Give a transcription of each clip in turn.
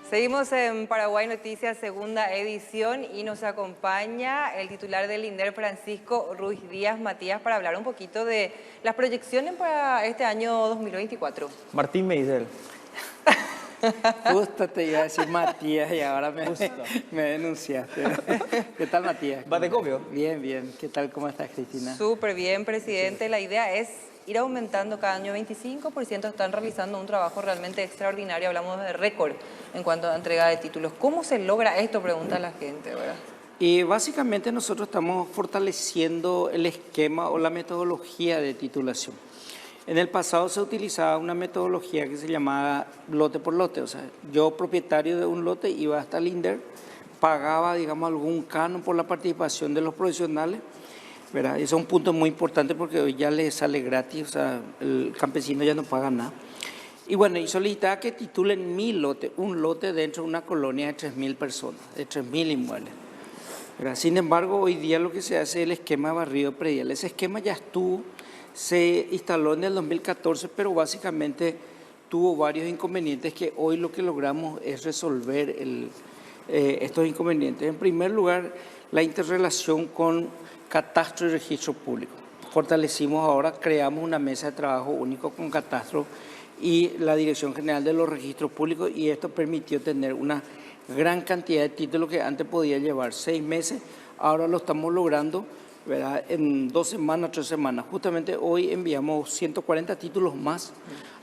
Seguimos en Paraguay Noticias, segunda edición, y nos acompaña el titular del INDER, Francisco Ruiz Díaz Matías, para hablar un poquito de las proyecciones para este año 2024. Martín me dice él. Justo te iba a decir Matías y ahora me denunciaste. ¿Qué tal, Matías? ¿Va de copio? Bien, bien. ¿Qué tal? ¿Cómo estás, Cristina? Súper bien, presidente. La idea es ir aumentando cada año 25%. Están realizando un trabajo realmente extraordinario. Hablamos de récord en cuanto a entrega de títulos. ¿Cómo se logra esto? Pregunta la gente, ¿verdad? Y básicamente nosotros estamos fortaleciendo el esquema o la metodología de titulación. En el pasado se utilizaba una metodología que se llamaba lote por lote. O sea, yo, propietario de un lote, iba hasta el INDER, pagaba, digamos, algún canon por la participación de los profesionales, ¿verdad? Eso es un punto muy importante porque hoy ya le sale gratis, o sea, el campesino ya no paga nada. Y bueno, y solicitaba que titulen un lote dentro de una colonia de 3.000 personas, de 3.000 inmuebles, ¿verdad? Sin embargo, hoy día lo que se hace es el esquema de barrido predial. Ese esquema ya se instaló en el 2014, pero básicamente tuvo varios inconvenientes que hoy lo que logramos es resolver estos inconvenientes. En primer lugar, la interrelación con catastro y registro público. Fortalecimos ahora, creamos una mesa de trabajo único con catastro y la Dirección General de los Registros Públicos, y esto permitió tener una gran cantidad de títulos que antes podía llevar 6 meses, ahora lo estamos logrando, ¿verdad?, en 2 semanas, 3 semanas. Justamente hoy enviamos 140 títulos más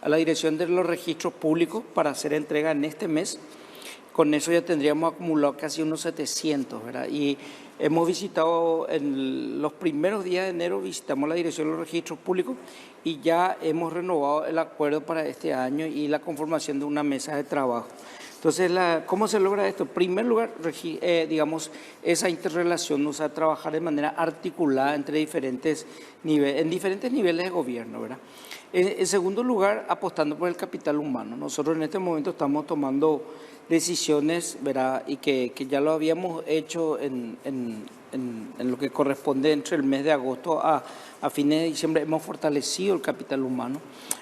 a la Dirección de los Registros Públicos para hacer entrega en este mes. Con eso ya tendríamos acumulado casi unos 700, ¿verdad? Y hemos visitado, en los primeros días de enero, visitamos la Dirección de los Registros Públicos y ya hemos renovado el acuerdo para este año y la conformación de una mesa de trabajo. Entonces, ¿cómo se logra esto? En primer lugar, digamos, esa interrelación, o sea, trabajar de manera articulada entre diferentes niveles de gobierno, ¿verdad? En segundo lugar, apostando por el capital humano. Nosotros en este momento estamos tomando decisiones, ¿verdad?, y que ya lo habíamos hecho en lo que corresponde entre el mes de agosto a fines de diciembre. Hemos fortalecido el capital humano,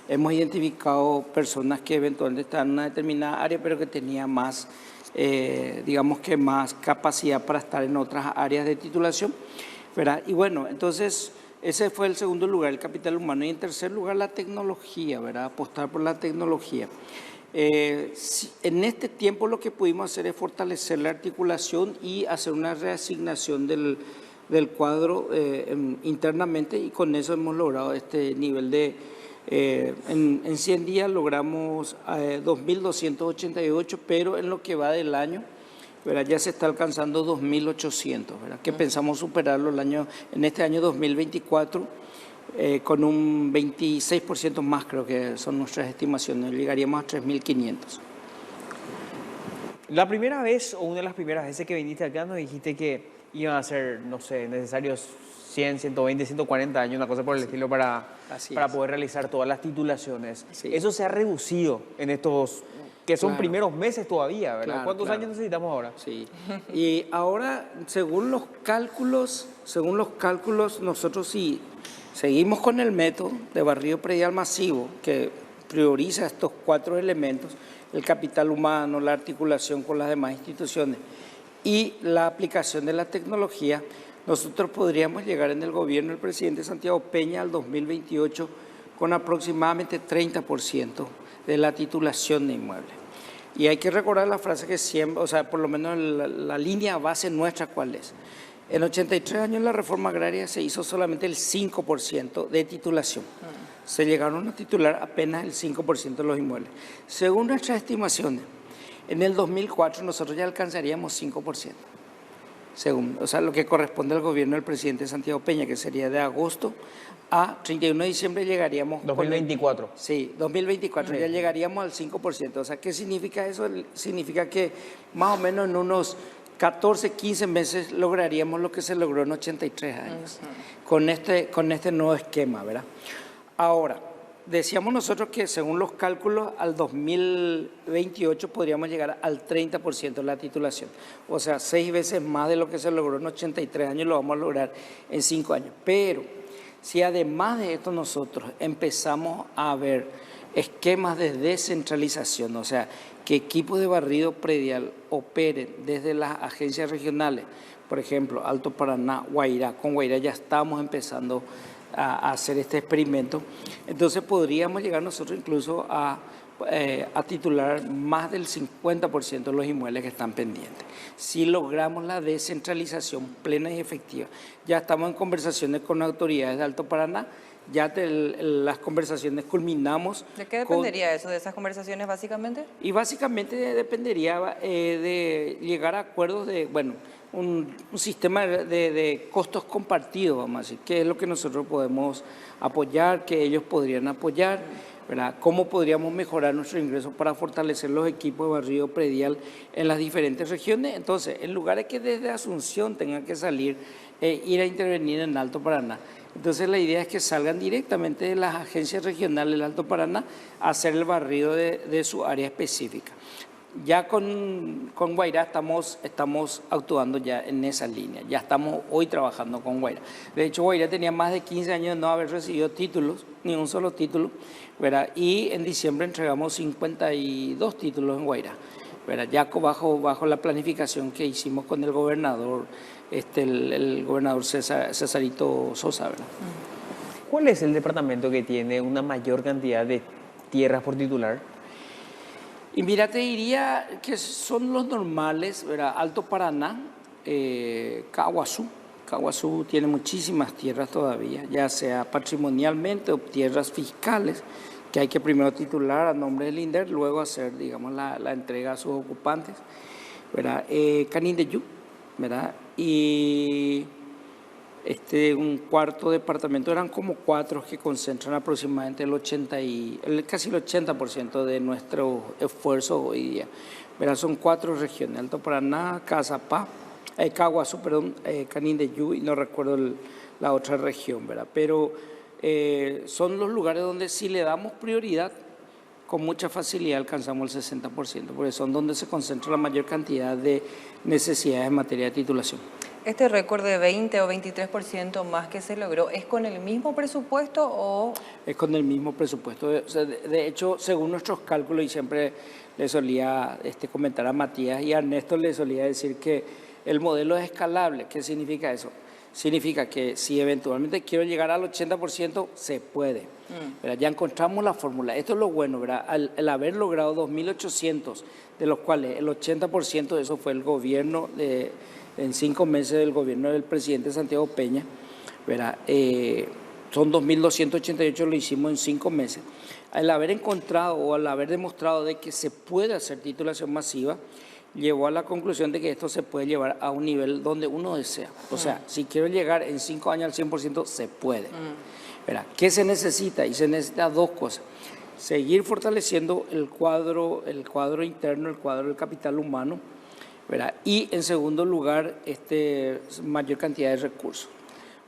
hemos identificado personas que eventualmente están en una determinada área, pero que tenían más, digamos que más capacidad para estar en otras áreas de titulación, ¿verdad? Y bueno, entonces ese fue el segundo lugar, el capital humano. Y en tercer lugar, la tecnología, ¿verdad?, apostar por la tecnología. En este tiempo lo que pudimos hacer es fortalecer la articulación y hacer una reasignación del cuadro internamente, y con eso hemos logrado este nivel de... en 100 días logramos 2.288, pero en lo que va del año, ¿verdad?, ya se está alcanzando 2.800, ¿verdad?, que pensamos superarlo en este año 2024. Con un 26% más, creo que son nuestras estimaciones, llegaríamos a 3.500. La primera vez, o una de las primeras veces que viniste acá, nos dijiste que iban a ser, no sé, necesarios 100, 120, 140 años, una cosa por el estilo, para poder realizar todas las titulaciones. Sí. Eso se ha reducido en estos, que son primeros meses todavía, ¿verdad? Claro, ¿Cuántos años necesitamos ahora? Sí. Y ahora, según los cálculos, nosotros sí seguimos con el método de barrido predial masivo, que prioriza estos 4 elementos: el capital humano, la articulación con las demás instituciones y la aplicación de la tecnología. Nosotros podríamos llegar en el gobierno del presidente Santiago Peña al 2028 con aproximadamente 30% de la titulación de inmuebles. Y hay que recordar la frase que siempre, o sea, por lo menos la línea base nuestra, ¿cuál es? En 83 años la reforma agraria se hizo solamente el 5% de titulación. Se llegaron a titular apenas el 5% de los inmuebles. Según nuestras estimaciones, en el 2004 nosotros ya alcanzaríamos 5%. O sea, lo que corresponde al gobierno del presidente Santiago Peña, que sería de agosto a 31 de diciembre llegaríamos... 2024. Sí, 2024, ya llegaríamos al 5%. O sea, ¿qué significa eso? Significa que más o menos en unos 14, 15 meses lograríamos lo que se logró en 83 años, con este nuevo esquema, ¿verdad? Ahora, decíamos nosotros que según los cálculos al 2028 podríamos llegar al 30% de la titulación. O sea, 6 veces más de lo que se logró en 83 años lo vamos a lograr en 5 años. Pero si además de esto nosotros empezamos a ver esquemas de descentralización, o sea, que equipos de barrido predial operen desde las agencias regionales, por ejemplo, Alto Paraná, Guairá. Con Guairá ya estamos empezando a hacer este experimento. Entonces podríamos llegar nosotros incluso a titular más del 50% de los inmuebles que están pendientes. Si logramos la descentralización plena y efectiva, ya estamos en conversaciones con autoridades de Alto Paraná. Ya las conversaciones culminamos. ¿De qué dependería eso, de esas conversaciones básicamente? Y básicamente dependería de llegar a acuerdos de, bueno, un sistema de costos compartidos, vamos a decir, qué es lo que nosotros podemos apoyar, que ellos podrían apoyar, ¿verdad? Cómo podríamos mejorar nuestros ingresos para fortalecer los equipos de barrido predial en las diferentes regiones. Entonces, en lugares que desde Asunción tengan que salir, ir a intervenir en Alto Paraná. Entonces la idea es que salgan directamente de las agencias regionales del Alto Paraná a hacer el barrido de su área específica. Ya con Guairá estamos actuando ya en esa línea, ya estamos hoy trabajando con Guairá. De hecho, Guairá tenía más de 15 años de no haber recibido títulos, ni un solo título, ¿verdad? Y en diciembre entregamos 52 títulos en Guairá, ¿verdad? Ya bajo la planificación que hicimos con el gobernador, el gobernador Cesarito Sosa, ¿verdad? ¿Cuál es el departamento que tiene una mayor cantidad de tierras por titular? Y mira, te diría que son los normales, ¿verdad? Alto Paraná, Caguazú. Caguazú tiene muchísimas tierras todavía, ya sea patrimonialmente o tierras fiscales, que hay que primero titular a nombre del INDER, luego hacer, digamos, la entrega a sus ocupantes, ¿verdad? Canindeyú, ¿verdad? Y un cuarto departamento, eran como 4 que concentran aproximadamente casi el 80% de nuestro esfuerzo hoy día. ¿Verdad? Son 4 regiones, Alto Paraná, Caguazú, Canindeyú, y no recuerdo la otra región, ¿verdad? Pero son los lugares donde si le damos prioridad, con mucha facilidad alcanzamos el 60%, porque son donde se concentra la mayor cantidad de necesidades en materia de titulación. ¿Este récord de 20 o 23% más que se logró es con el mismo presupuesto o...? Es con el mismo presupuesto. O sea, de hecho, según nuestros cálculos, y siempre le solía comentar a Matías y a Ernesto, le solía decir que el modelo es escalable. ¿Qué significa eso? Significa que si eventualmente quiero llegar al 80%, se puede. Ya encontramos la fórmula. Esto es lo bueno, ¿verdad? Al haber logrado 2.800, de los cuales el 80% de eso fue el gobierno en 5 meses del gobierno del presidente Santiago Peña, ¿verdad? Son 2.288, lo hicimos en 5 meses. Al haber encontrado o al haber demostrado de que se puede hacer titulación masiva, llevó a la conclusión de que esto se puede llevar a un nivel donde uno desea. O sea, si quiero llegar en 5 años al 100%, se puede. ¿Verdad? ¿Qué se necesita? Y se necesita 2 cosas. Seguir fortaleciendo el cuadro interno, el cuadro del capital humano, ¿verdad? Y en segundo lugar, mayor cantidad de recursos.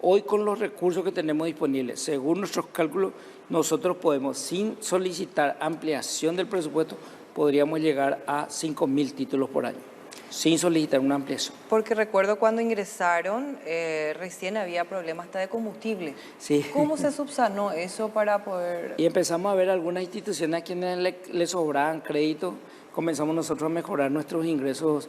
Hoy con los recursos que tenemos disponibles, según nuestros cálculos, nosotros podemos, sin solicitar ampliación del presupuesto, podríamos llegar a 5.000 títulos por año, sin solicitar una ampliación. Porque recuerdo cuando ingresaron, recién había problemas hasta de combustible. Sí. ¿Cómo se subsanó eso para poder...? Y empezamos a ver algunas instituciones a quienes le sobraban crédito. Comenzamos nosotros a mejorar nuestros ingresos,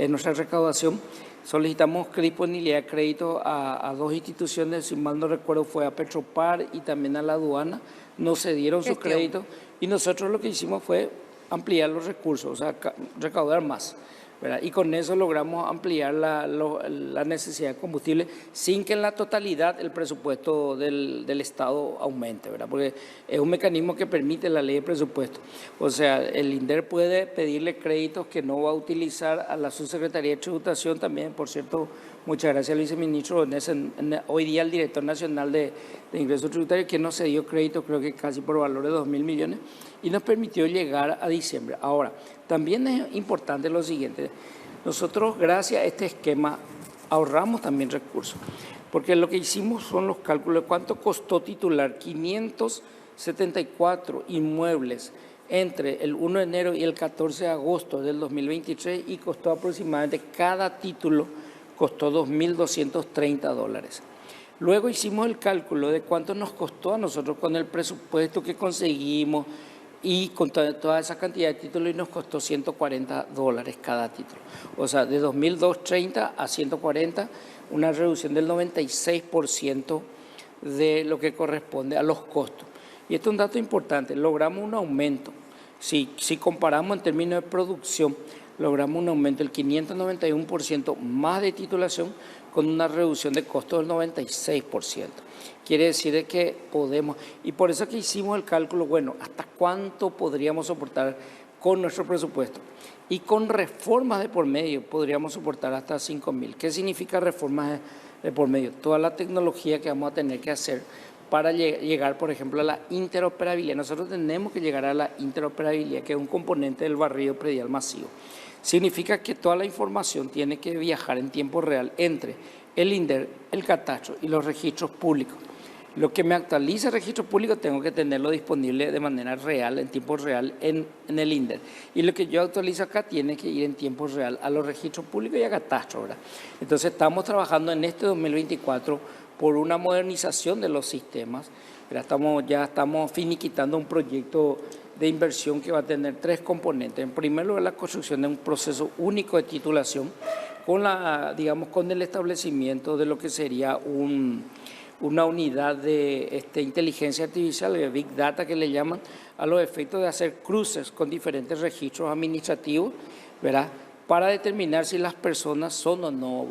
nuestra recaudación. Solicitamos disponibilidad de crédito a 2 instituciones, si mal no recuerdo fue a Petropar y también a la aduana. Nos cedieron sus créditos y nosotros lo que hicimos fue ampliar los recursos, o sea, recaudar más, ¿verdad? Y con eso logramos ampliar la necesidad de combustible sin que en la totalidad el presupuesto del Estado aumente, ¿verdad? Porque es un mecanismo que permite la ley de presupuesto. O sea, el INDER puede pedirle créditos que no va a utilizar a la Subsecretaría de Tributación también, por cierto. Muchas gracias al viceministro, hoy día el director nacional de ingresos tributarios, que nos cedió crédito, creo que casi por valor de 2.000 millones, y nos permitió llegar a diciembre. Ahora, también es importante lo siguiente, nosotros gracias a este esquema ahorramos también recursos, porque lo que hicimos son los cálculos de cuánto costó titular 574 inmuebles entre el 1 de enero y el 14 de agosto del 2023 y costó aproximadamente cada título costó $2.230. Luego hicimos el cálculo de cuánto nos costó a nosotros con el presupuesto que conseguimos, y con toda esa cantidad de títulos y nos costó $140 cada título. O sea, de 2.230 a 140, una reducción del 96% de lo que corresponde a los costos. Y esto es un dato importante, logramos un aumento. Si comparamos en términos de producción, logramos un aumento del 591% más de titulación con una reducción de costos del 96%. Quiere decir que podemos, y por eso que hicimos el cálculo, bueno, ¿hasta cuánto podríamos soportar con nuestro presupuesto? Y con reformas de por medio podríamos soportar hasta 5.000. ¿Qué significa reformas de por medio? Toda la tecnología que vamos a tener que hacer para llegar, por ejemplo, a la interoperabilidad. Nosotros tenemos que llegar a la interoperabilidad, que es un componente del barrido predial masivo. Significa que toda la información tiene que viajar en tiempo real entre el INDER, el catastro y los registros públicos. Lo que me actualiza el registro público tengo que tenerlo disponible de manera real, en tiempo real, en el INDER. Y lo que yo actualizo acá tiene que ir en tiempo real a los registros públicos y a catastro, ¿verdad? Entonces estamos trabajando en este 2024 por una modernización de los sistemas. Ya estamos finiquitando un proyecto de inversión que va a tener 3 componentes. En primer lugar, la construcción de un proceso único de titulación con el establecimiento de lo que sería una unidad de inteligencia artificial, de Big Data que le llaman, a los efectos de hacer cruces con diferentes registros administrativos, ¿verdad?, para determinar si las personas son o no,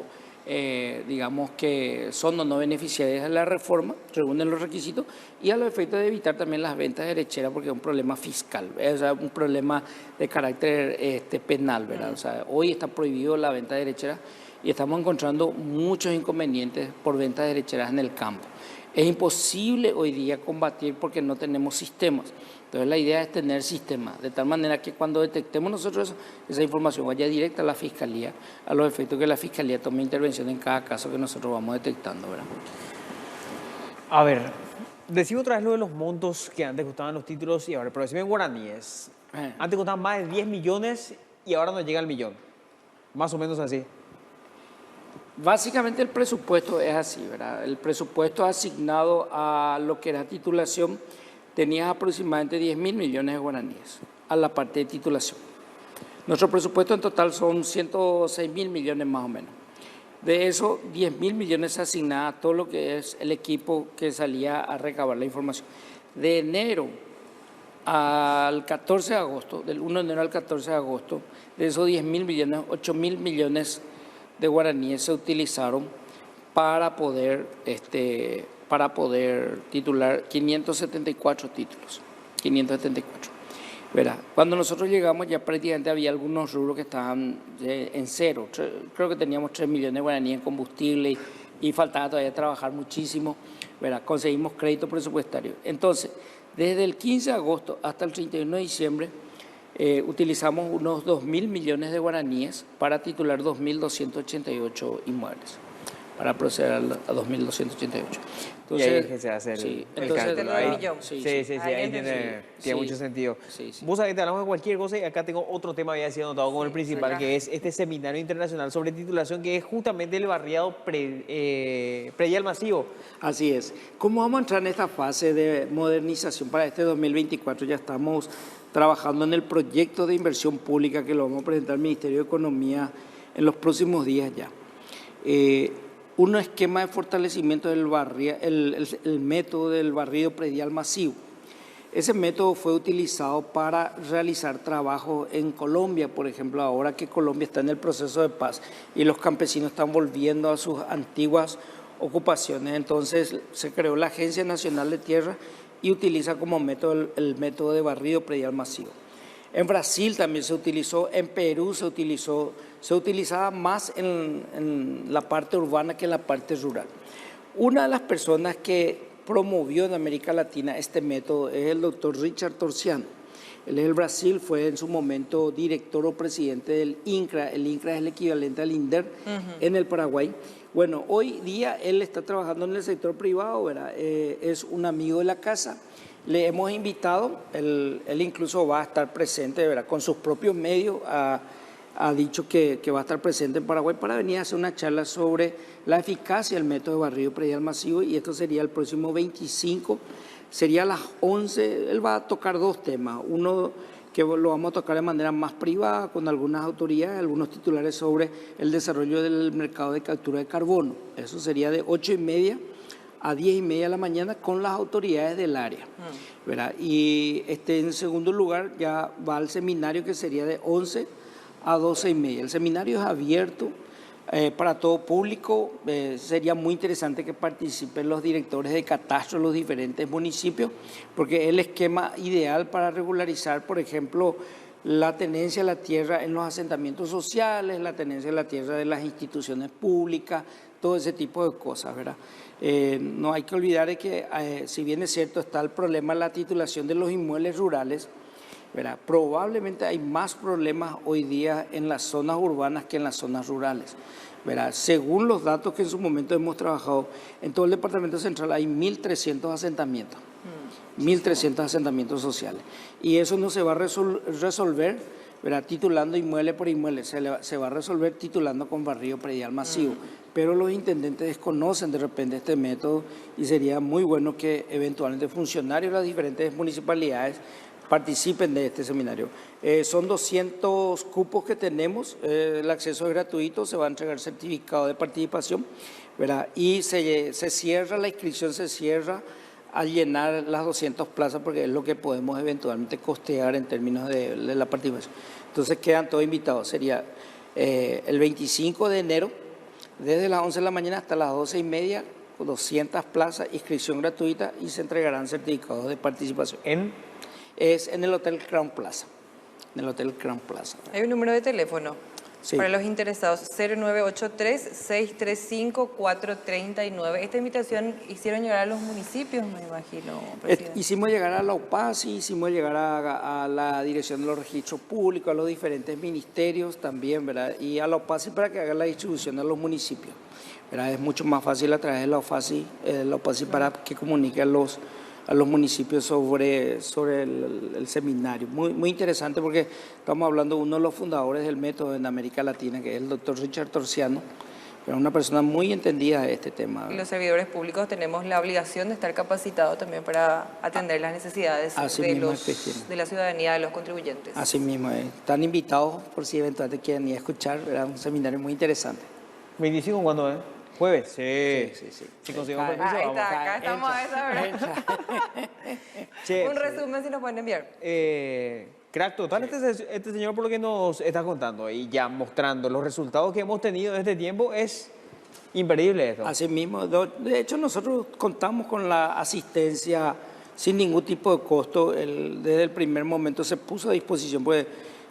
beneficiarias de la reforma, reúnen los requisitos, y a los efectos de evitar también las ventas derecheras, porque es un problema fiscal, o sea, un problema de carácter penal, ¿verdad? O sea, hoy está prohibido la venta derechera y estamos encontrando muchos inconvenientes por ventas derecheras en el campo. Es imposible hoy día combatir porque no tenemos sistemas. Entonces la idea es tener sistemas, de tal manera que cuando detectemos nosotros esa información vaya directa a la Fiscalía, a los efectos que la Fiscalía tome intervención en cada caso que nosotros vamos detectando, ¿verdad? A ver, decimos otra vez lo de los montos que antes costaban los títulos y ahora, pero decime en guaraníes. Antes costaban más de 10 millones y ahora no llega al millón. Más o menos así. Básicamente el presupuesto es así, ¿verdad? El presupuesto asignado a lo que era titulación tenía aproximadamente 10.000 millones de guaraníes a la parte de titulación. Nuestro presupuesto en total son 106.000 millones más o menos. De eso, 10.000 millones se asigna a todo lo que es el equipo que salía a recabar la información. De enero al 14 de agosto, del 1 de enero al 14 de agosto, de esos 10.000 millones, 8.000 millones de guaraníes se utilizaron para poder titular 574 títulos. 574. Verá, cuando nosotros llegamos ya prácticamente había algunos rubros que estaban en cero. Creo que teníamos 3 millones de guaraníes en combustible y faltaba todavía trabajar muchísimo. Verá, conseguimos crédito presupuestario. Entonces, desde el 15 de agosto hasta el 31 de diciembre, utilizamos unos 2.000 millones de guaraníes para titular 2.288 inmuebles, para proceder a 2.288. Entonces, y ahí es que se hace el cálculo. Sí, ahí tiene mucho sentido. Vos sabés que te hablamos de cualquier cosa y acá tengo otro tema que había sido anotado como el principal, que es este seminario internacional sobre titulación, que es justamente el barriado predial masivo. Así es. ¿Cómo vamos a entrar en esta fase de modernización para este 2024? Ya estamos trabajando en el proyecto de inversión pública que lo vamos a presentar al Ministerio de Economía en los próximos días ya. Un esquema de fortalecimiento del el método del barrido predial masivo. Ese método fue utilizado para realizar trabajo en Colombia, por ejemplo, ahora que Colombia está en el proceso de paz y los campesinos están volviendo a sus antiguas ocupaciones. Entonces se creó la Agencia Nacional de Tierra y utiliza como método el método de barrido predial masivo. En Brasil también se utilizó, en Perú se utilizaba más en la parte urbana que en la parte rural. Una de las personas que promovió en América Latina este método es el doctor Richard Torciano. Él en el Brasil fue en su momento director o presidente del INCRA. El INCRA es el equivalente al INDER en el Paraguay. Bueno, hoy día él está trabajando en el sector privado, ¿verdad? Es un amigo de la casa. Le hemos invitado, él incluso va a estar presente, ¿verdad?, con sus propios medios, ha dicho que va a estar presente en Paraguay para venir a hacer una charla sobre la eficacia del método de barrido predial masivo, y esto sería el próximo 25 sería a las 11, él va a tocar dos temas, uno que lo vamos a tocar de manera más privada con algunas autoridades, algunos titulares sobre el desarrollo del mercado de captura de carbono. Eso sería de 8:30 a 10:30 de la mañana con las autoridades del área, ¿verdad? Y en segundo lugar ya va al seminario que sería de 11 a 12:30. El seminario es abierto para todo público. Sería muy interesante que participen los directores de catastro de los diferentes municipios, porque es el esquema ideal para regularizar, por ejemplo, la tenencia de la tierra en los asentamientos sociales, la tenencia de la tierra de las instituciones públicas, todo ese tipo de cosas, ¿verdad? No hay que olvidar de que, si bien es cierto, está el problema de la titulación de los inmuebles rurales, ¿verdad? Probablemente hay más problemas hoy día en las zonas urbanas que en las zonas rurales, ¿verdad? Según los datos que en su momento hemos trabajado, en todo el departamento central hay 1.300 asentamientos, 1.300 asentamientos sociales. Y eso no se va a resolver, ¿verdad?, titulando inmueble por inmueble, se va a resolver titulando con barrido predial masivo. Pero los intendentes desconocen de repente este método y sería muy bueno que eventualmente funcionarios de las diferentes municipalidades participen de este seminario. Son 200 cupos que tenemos, el acceso es gratuito, se va a entregar certificado de participación, ¿verdad? Y se cierra, la inscripción se cierra al llenar las 200 plazas, porque es lo que podemos eventualmente costear en términos de la participación. Entonces quedan todos invitados. Sería el 25 de enero, desde las 11 de la mañana hasta las 12:30, 200 plazas, inscripción gratuita, y se entregarán certificados de participación. Es en el Hotel Crown Plaza. En el Hotel Crown Plaza. Hay un número de teléfono. Sí. Para los interesados, 0983-635-439. Esta invitación hicieron llegar a los municipios, me imagino, presidente. Hicimos llegar a la UPASI, hicimos llegar a la Dirección de los Registros Públicos, a los diferentes ministerios también, ¿verdad? Y a la UPASI para que haga la distribución a los municipios, ¿verdad? Es mucho más fácil a través de la UPASI para que comunique a los municipios sobre el seminario. Muy interesante, porque estamos hablando de uno de los fundadores del método en América Latina, que es el doctor Richard Torciano, pero una persona muy entendida de este tema. Y los servidores públicos tenemos la obligación de estar capacitados también para atender las necesidades de la ciudadanía, de los contribuyentes. Así mismo, están invitados por si eventualmente quieren ir a escuchar, era un seminario muy interesante. ¿25 cuándo es? ¿Jueves? Sí. Si conseguimos permiso, vamos. Acá estamos a esa hora. Un resumen si nos pueden enviar. Crack total este señor, por lo que nos está contando y ya mostrando los resultados que hemos tenido en este tiempo, es imperdible esto. Así mismo. De hecho, nosotros contamos con la asistencia sin ningún tipo de costo. Desde el primer momento se puso a disposición, pues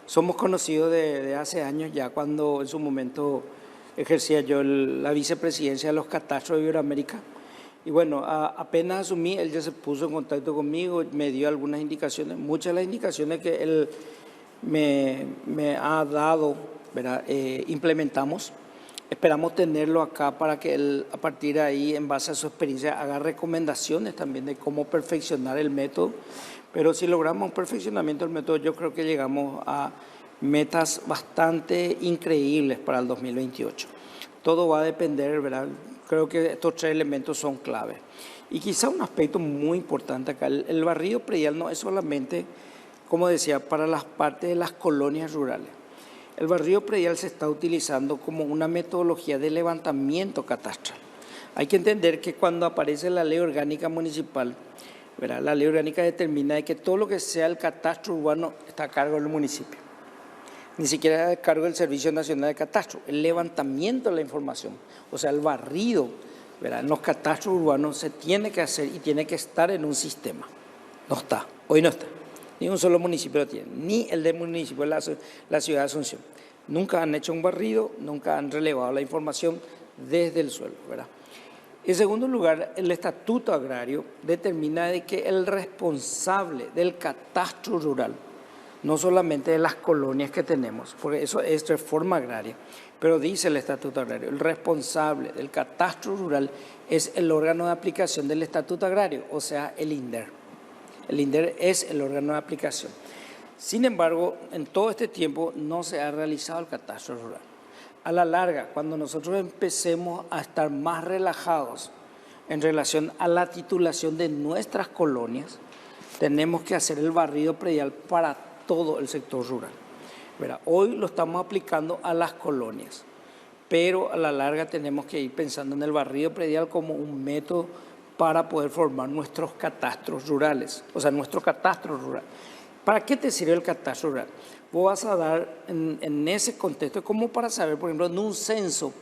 somos conocidos de hace años ya, cuando en su momento ejercía yo la vicepresidencia de los catastros de Iberoamérica. Y bueno, apenas asumí, él ya se puso en contacto conmigo, me dio algunas indicaciones, muchas de las indicaciones que él me ha dado, ¿verdad? Implementamos. Esperamos tenerlo acá para que él, a partir de ahí, en base a su experiencia, haga recomendaciones también de cómo perfeccionar el método. Pero si logramos un perfeccionamiento del método, yo creo que llegamos a metas bastante increíbles para el 2028. Todo va a depender, ¿verdad? Creo que estos tres elementos son clave. Y quizá un aspecto muy importante acá, el barrido predial no es solamente, como decía, para las partes de las colonias rurales. El barrido predial se está utilizando como una metodología de levantamiento catastral. Hay que entender que cuando aparece la ley orgánica municipal, ¿verdad?, la ley orgánica determina de que todo lo que sea el catastro urbano está a cargo del municipio. Ni siquiera a cargo del Servicio Nacional de Catastro, el levantamiento de la información, o sea, el barrido, ¿verdad?, en los catastros urbanos se tiene que hacer y tiene que estar en un sistema. No está, hoy no está. Ni un solo municipio lo tiene, ni el del municipio de la ciudad de Asunción. Nunca han hecho un barrido, nunca han relevado la información desde el suelo, ¿verdad? En segundo lugar, el Estatuto Agrario determina de que el responsable del catastro rural, no solamente de las colonias que tenemos, porque eso es reforma agraria, pero dice el Estatuto Agrario, el responsable del catastro rural es el órgano de aplicación del Estatuto Agrario, o sea, el INDER. El INDER es el órgano de aplicación. Sin embargo, en todo este tiempo no se ha realizado el catastro rural. A la larga, cuando nosotros empecemos a estar más relajados, en relación a la titulación de nuestras colonias, tenemos que hacer el barrido predial para todo el sector rural. ¿Verdad? Hoy lo estamos aplicando a las colonias, pero a la larga tenemos que ir pensando en el barrido predial como un método para poder formar nuestros catastros rurales, o sea, nuestro catastro rural. ¿Para qué te sirve el catastro rural? Vos vas a dar en ese contexto, como para saber, por ejemplo, en un censo,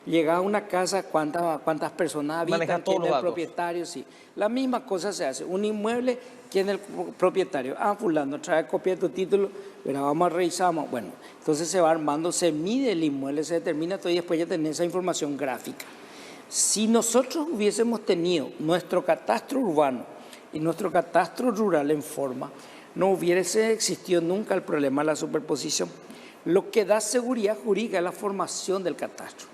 llega a una casa, cuántas personas habitan, quién es el propietario, sí. La misma cosa se hace. Un inmueble, quién es el propietario. Ah, fulano, trae copia de tu título, pero vamos a revisar. Bueno, entonces se va armando, se mide el inmueble, se determina todo y después ya tenés esa información gráfica. Si nosotros hubiésemos tenido nuestro catastro urbano y nuestro catastro rural en forma, no hubiese existido nunca el problema de la superposición. Lo que da seguridad jurídica es la formación del catastro,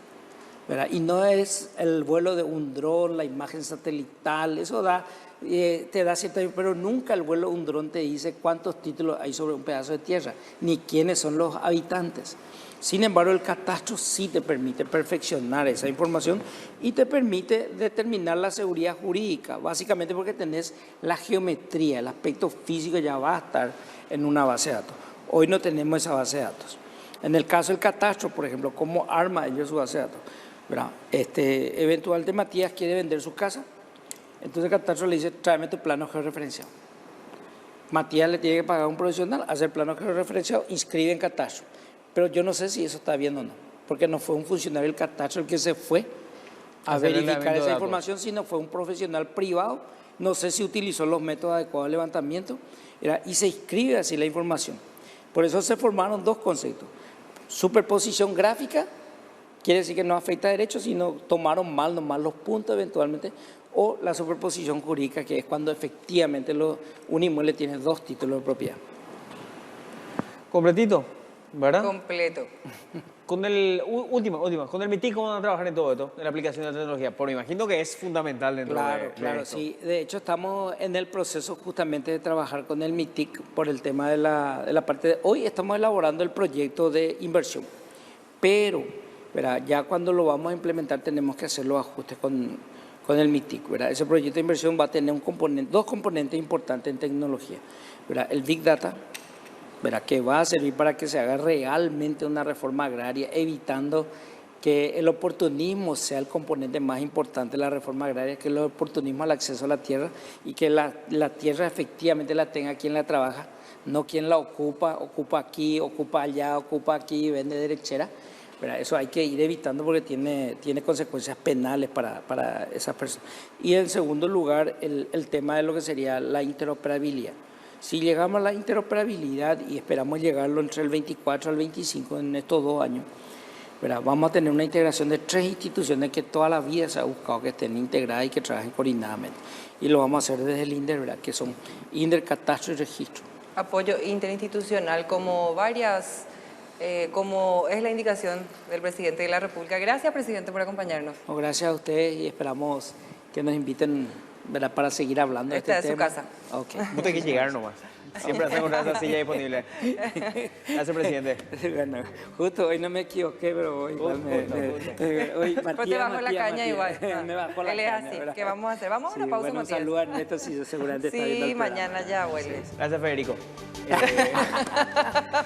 ¿verdad? Y no es el vuelo de un dron, la imagen satelital, eso te da cierta, pero nunca el vuelo de un dron te dice cuántos títulos hay sobre un pedazo de tierra, ni quiénes son los habitantes. Sin embargo, el catastro sí te permite perfeccionar esa información y te permite determinar la seguridad jurídica, básicamente porque tenés la geometría, el aspecto físico ya va a estar en una base de datos. Hoy no tenemos esa base de datos. En el caso del catastro, por ejemplo, ¿cómo arma ellos su base de datos? ¿Verdad? Eventualmente Matías quiere vender su casa, entonces el catastro le dice, tráeme tu plano georreferenciado. Matías le tiene que pagar a un profesional, hacer el plano georreferenciado, inscribe en catastro. Pero yo no sé si eso está bien o no, porque no fue un funcionario del catastro el que se fue a verificar esa información, sino fue un profesional privado, no sé si utilizó los métodos adecuados de levantamiento, y se inscribe así la información. Por eso se formaron dos conceptos. Superposición gráfica, quiere decir que no afecta a derechos, sino tomaron mal nomás los puntos eventualmente, o la superposición jurídica, que es cuando efectivamente un inmueble tiene dos títulos de propiedad. Completito, ¿verdad? Completo. Con el con el MITIC, ¿cómo van a trabajar en todo esto, en la aplicación de la tecnología? Porque me imagino que es fundamental dentro de Claro, esto. sí. De hecho, estamos en el proceso justamente de trabajar con el MITIC por el tema de la parte de... Hoy estamos elaborando el proyecto de inversión, pero ¿verdad? Ya cuando lo vamos a implementar tenemos que hacer los ajustes con el MITIC, ¿verdad? Ese proyecto de inversión va a tener dos componentes importantes en tecnología, ¿verdad? El Big Data, ¿verdad? Que va a servir para que se haga realmente una reforma agraria, evitando que el oportunismo sea el componente más importante de la reforma agraria, que el oportunismo al acceso a la tierra y que la tierra efectivamente la tenga quien la trabaja, no quien la ocupa aquí, ocupa allá, ocupa aquí y vende derechera. ¿Verdad? Eso hay que ir evitando porque tiene consecuencias penales para esas personas. Y en segundo lugar, el tema de lo que sería la interoperabilidad. Si llegamos a la interoperabilidad y esperamos llegarlo entre el 24 al 25 en estos 2 años, ¿verdad? Vamos a tener una integración de 3 instituciones que toda la vida se ha buscado que estén integradas y que trabajen coordinadamente. Y lo vamos a hacer desde el INDER, ¿verdad? Que son INDER, Catastro y Registro. Apoyo interinstitucional como como es la indicación del presidente de la República. Gracias, presidente, por acompañarnos. Gracias a ustedes y esperamos que nos inviten, ¿verdad? Para seguir hablando de este tema. Esta es su casa. Okay. No te hay que llegar nomás. Siempre vas a encontrar esa silla disponible. Gracias, presidente. Bueno, justo hoy no me equivoqué, pero hoy igual hoy Pero te bajó la caña igual. Me bajó la Él es caña, así. ¿verdad? ¿Qué vamos a hacer? Vamos a una pausa, bueno, Matías. saludar, Neto, sí, seguramente está viendo el programa. Mañana ya vuelve. Gracias, Federico.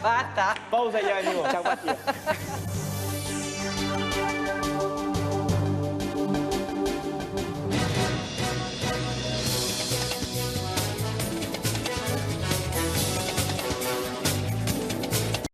Basta. Pausa y ya venimos. Chao, Matías.